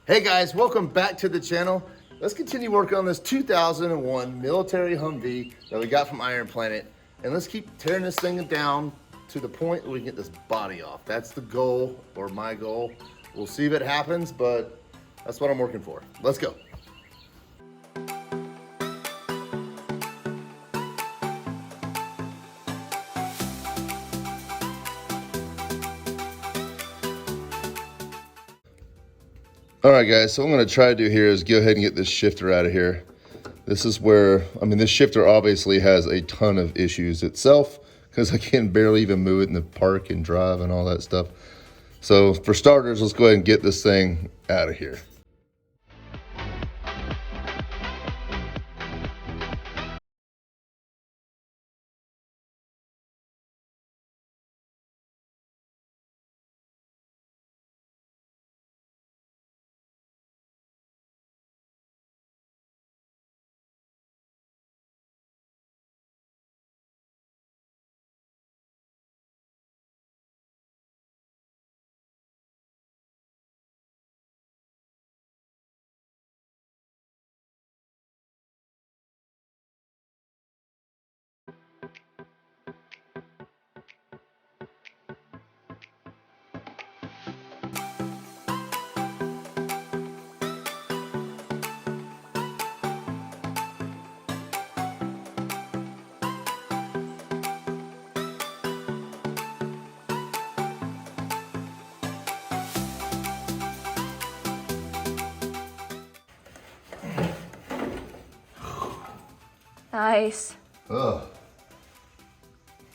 Hey guys, welcome back to the channel. Let's continue working on this 2001 military Humvee that we got from Iron Planet. And let's keep tearing this thing down to the point where we can get this body off. That's the goal, or my goal. We'll see if it happens, but that's what I'm working for. Let's go. All right, guys, so what I'm gonna try to do here is go ahead and get this shifter out of here. This is where, this shifter obviously has a ton of issues itself because I can barely even move it in the park and drive and all that stuff. So for starters, let's go ahead and get this thing out of here. Nice. Ugh.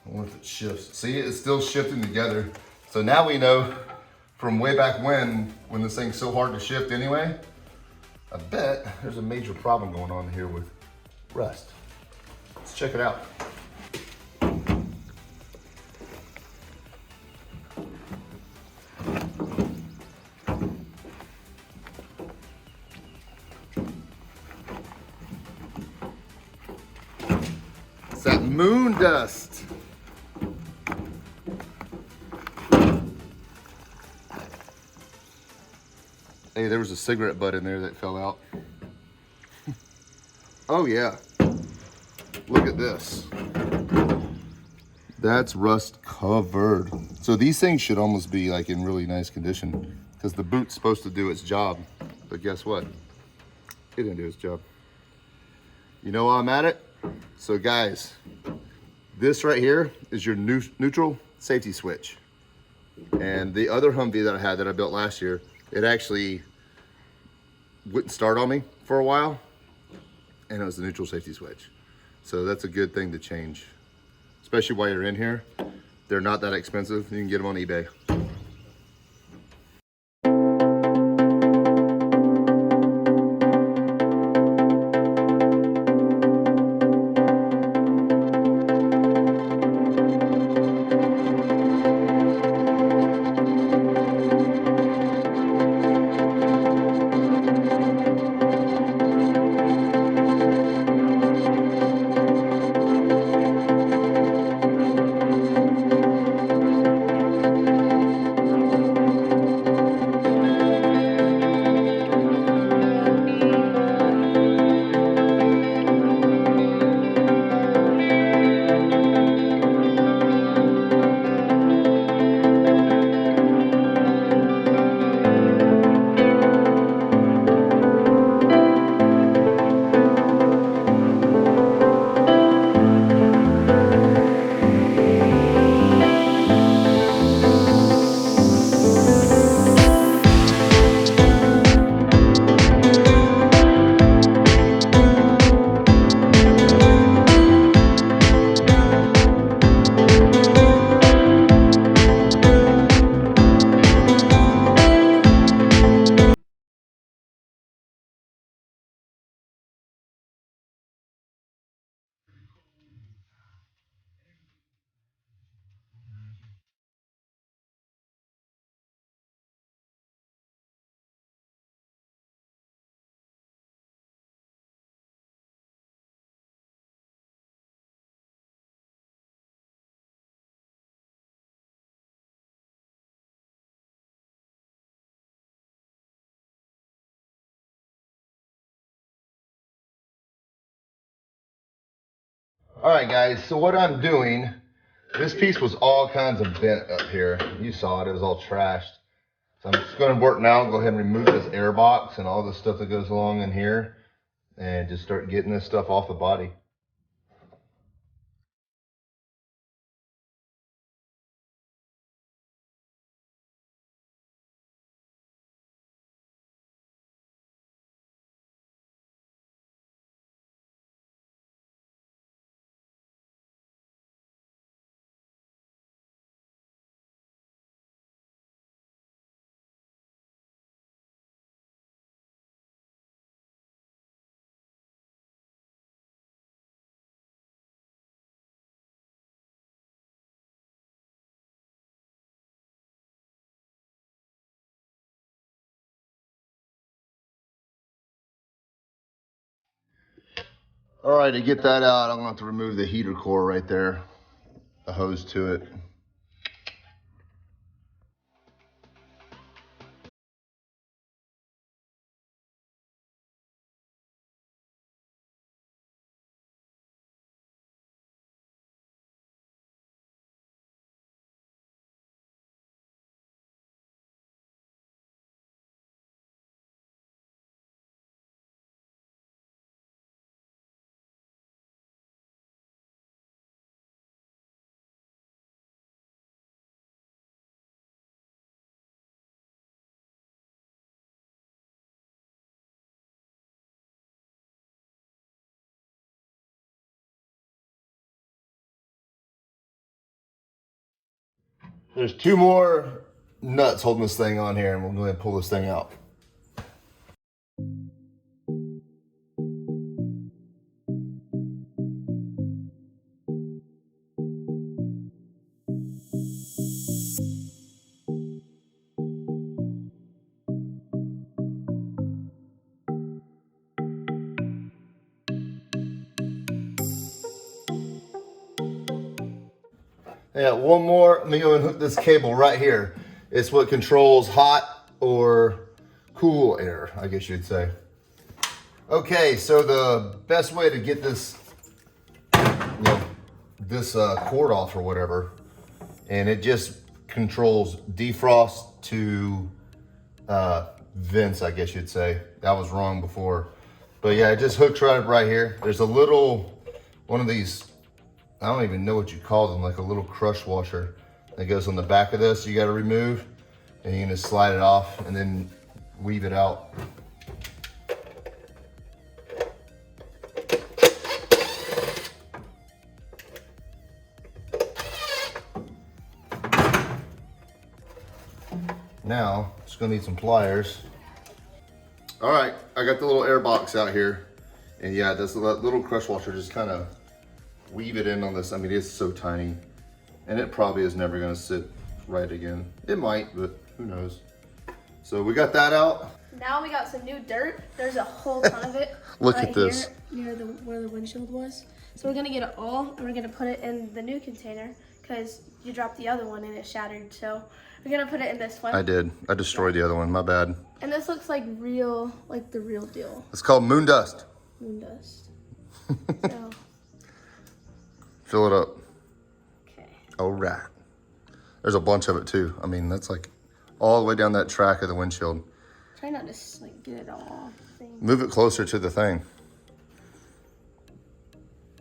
I wonder if it shifts. See, it's still shifting together. So now we know from way back when this thing's so hard to shift anyway, I bet there's a major problem going on here with rust. Let's check it out. It's that moon dust. Hey, there was a cigarette butt in there that fell out. Oh yeah, look at this. That's rust covered. So these things should almost be like in really nice condition because the boot's supposed to do its job. But guess what? It didn't do its job. You know why I'm at it? So guys, this right here is your neutral safety switch. And the other Humvee that I had that I built last year, it actually wouldn't start on me for a while, and it was the neutral safety switch. So that's a good thing to change, especially while you're in here. They're not that expensive. You can get them on eBay. All right, guys, so what I'm doing, this piece was all kinds of bent up here. You saw it, it was all trashed. So I'm just gonna work now, go ahead and remove this air box and all the stuff that goes along in here and just start getting this stuff off the body. All right, to get that out, I'm gonna have to remove the heater core right there, the hose to it. There's 2 more nuts holding this thing on here, and we'll go ahead and pull this thing out. Yeah, one more. Let me go and hook this cable right here. It's what controls hot or cool air, I guess you'd say. Okay, so the best way to get this, this cord off or whatever, and it just controls defrost to vents, I guess you'd say. That was wrong before. But yeah, it just hooks right here. There's a little, one of these, I don't even know what you call them, like a little crush washer that goes on the back of this. You got to remove, and you can just slide it off and then weave it out. Now, just gonna need some pliers. All right, I got the little air box out here, and yeah, this little crush washer just kind of weave it in on this. I mean, it's so tiny, and it probably is never gonna sit right again. It might, but who knows. So we got that out. Now we got some new dirt. There's a whole ton of it. Look right at this. Here, near where the windshield was. So we're gonna get it all, and we're gonna put it in the new container because you dropped the other one and it shattered. So we're gonna put it in this one. I did. I destroyed the other one. My bad. And this looks like real, like the real deal. It's called moon dust. Moon dust. So. Fill it up. Okay. All right. There's a bunch of it too. I mean, that's like all the way down that track of the windshield. Try not to like get it all off. Move it closer to the thing.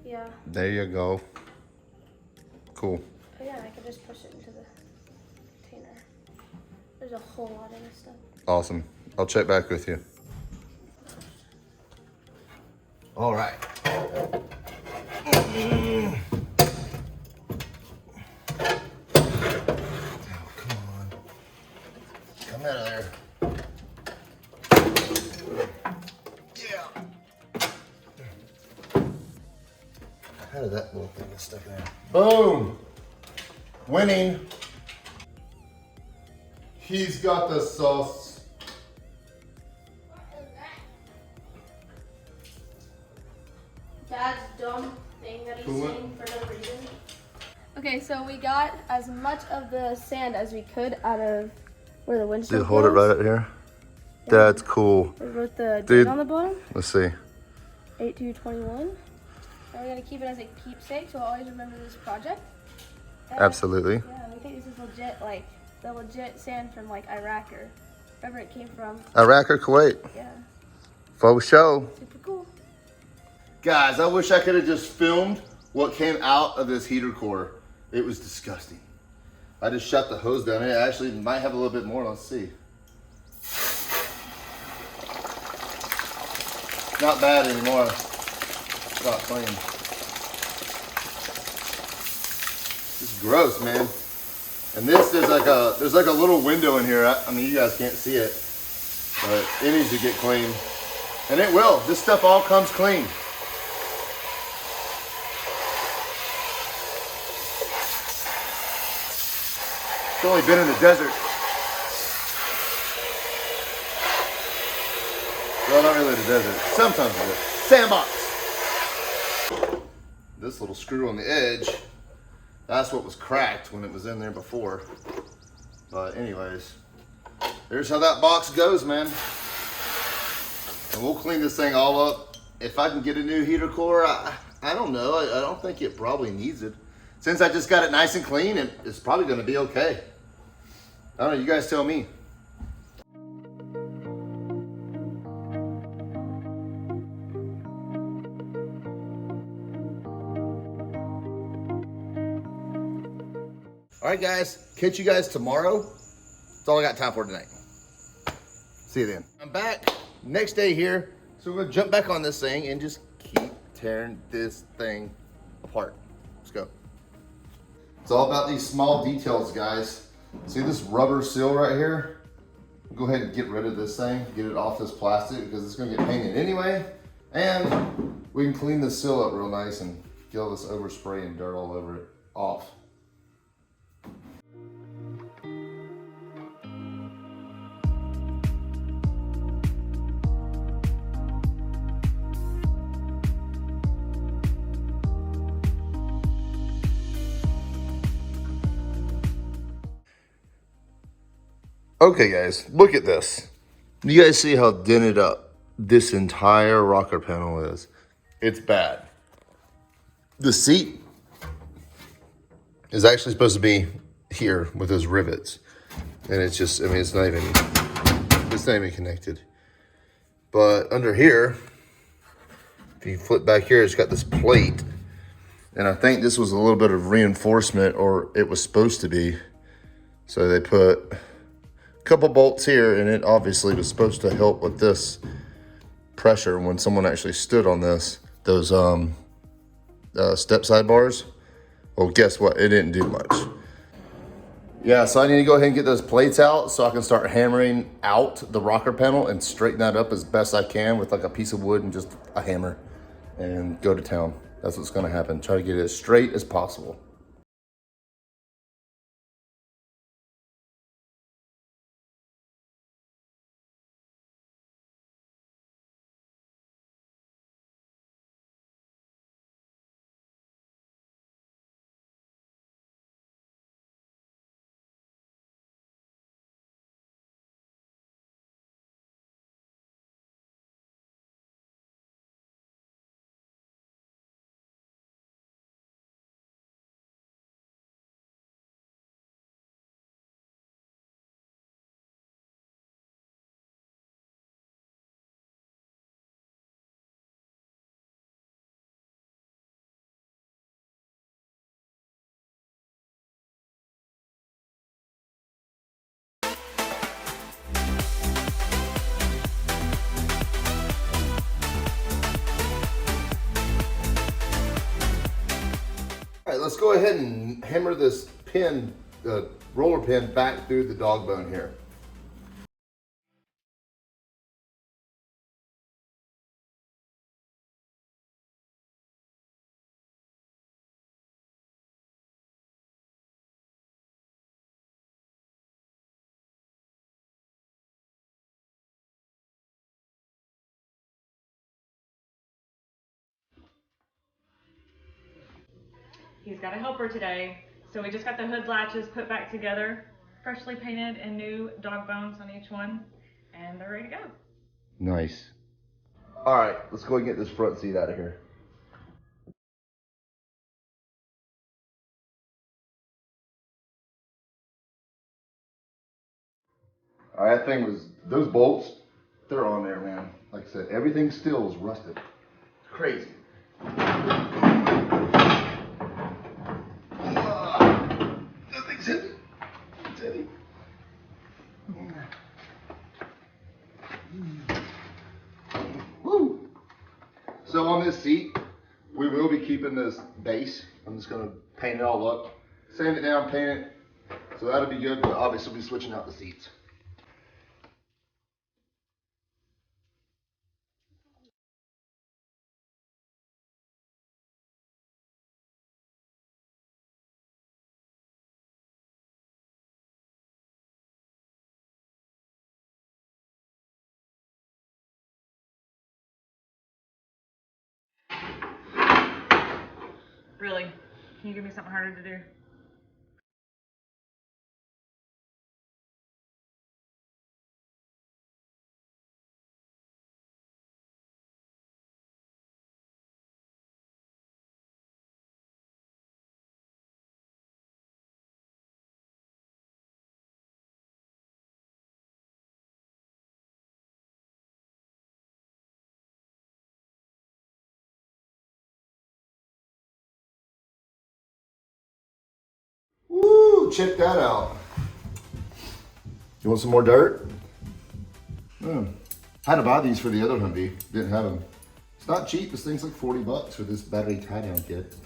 Yeah. There you go. Cool. Oh yeah, I could just push it into the container. There's a whole lot of this stuff. Awesome. I'll check back with you. All right. Oh, come on. Come out of there. Yeah. How did that little thing get stuck in there? Boom. Winning. He's got the sauce. Dad's dumb thing that he's Coolant? saying for no reason. Okay, so we got as much of the sand as we could out of where the windshield Dude, hold it right up here. That's cool. We wrote the Dude. date on the bottom. Let's see. 8/2/21. And we're gonna keep it as a keepsake, so I'll always remember this project. And Absolutely. yeah, we think this is legit, like the legit sand from like Iraq or wherever it came from. Iraq or Kuwait. Yeah. Faux show. Super cool. Guys, I wish I could have just filmed what came out of this heater core. It was disgusting. I just shut the hose down. It actually might have a little bit more. Let's see. Not bad anymore. It's not clean. It's gross, man. And this, there's like a little window in here. I mean, you guys can't see it, but it needs to get clean. And it will. This stuff all comes clean. It's only been in the desert. Well, not really the desert. Sometimes it is. Sandbox. This little screw on the edge, that's what was cracked when it was in there before. But anyways, there's how that box goes, man. And we'll clean this thing all up. If I can get a new heater core, I don't know. I don't think it probably needs it. Since I just got it nice and clean, it's probably gonna be okay. I don't know, you guys tell me. All right, guys, catch you guys tomorrow. That's all I got time for tonight. See you then. I'm back, next day here. So we're gonna jump back on this thing and just keep tearing this thing apart. Let's go. It's all about these small details, guys. See this rubber seal right here? Go ahead and get rid of this thing, get it off this plastic because it's gonna get painted anyway. And we can clean this seal up real nice and get all this overspray and dirt all over it off. Okay guys, look at this. You guys see how dented up this entire rocker panel is? It's bad. The seat is actually supposed to be here with those rivets. And it's just, I mean, it's not even connected. But under here, if you flip back here, it's got this plate. And I think this was a little bit of reinforcement, or it was supposed to be. So they put couple bolts here, and it obviously was supposed to help with this pressure when someone actually stood on this, those step side bars. Well, guess what? It didn't do much. Yeah, so I need to go ahead and get those plates out so I can start hammering out the rocker panel and straighten that up as best I can with like a piece of wood and just a hammer and go to town. That's what's gonna happen. Try to get it as straight as possible. All right, let's go ahead and hammer this pin, roller pin back through the dog bone here. He's got a helper today. So we just got the hood latches put back together, freshly painted and new dog bones on each one, and they're ready to go. Nice. All right, let's go and get this front seat out of here. All right, that thing was, those bolts, they're on there, man. Like I said, everything still is rusted. It's crazy. That thing's heavy. It's heavy. Woo! So on this seat, we will be keeping this base. I'm just gonna paint it all up, sand it down, paint it. So that'll be good, but obviously we'll be switching out the seats. Really? Can you give me something harder to do? Woo, check that out. You want some more dirt? Had to buy these for the other Humvee, didn't have them. It's not cheap, this thing's like 40 bucks for this battery tie down kit.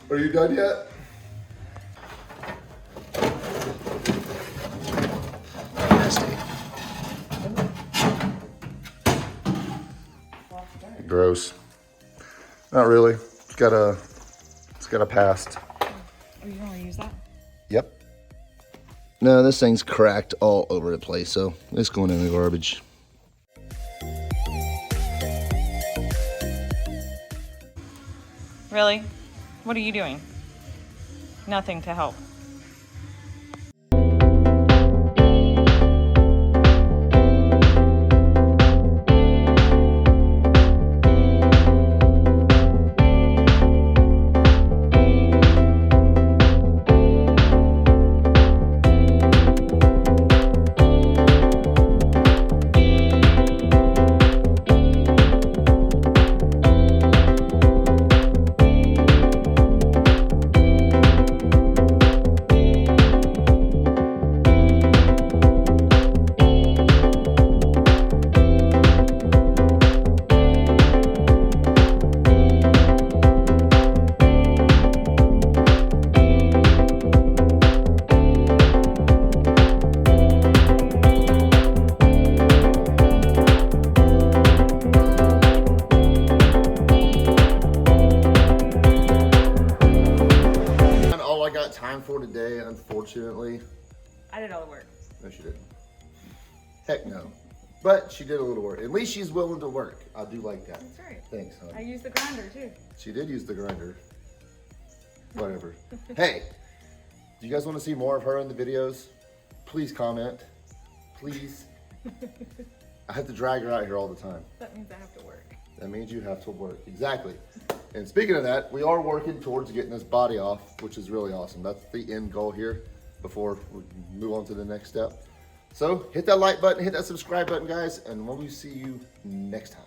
Are you done yet? Gross. Not really. It's got a past. Are you gonna use that? Yep. No, this thing's cracked all over the place, so it's going in the garbage. Really? What are you doing? Nothing to help. Time for today, unfortunately. I did all the work. No, she didn't. Heck no. But she did a little work. At least she's willing to work. I do like that. That's right. Thanks, I hon. used the grinder too. She did use the grinder. Whatever. Hey, do you guys want to see more of her in the videos? Please comment. Please. I have to drag her out here all the time. That means I have to work. That means you have to work. Exactly. And speaking of that, we are working towards getting this body off, which is really awesome. That's the end goal here before we move on to the next step. So hit that like button, hit that subscribe button, guys, and we'll see you next time.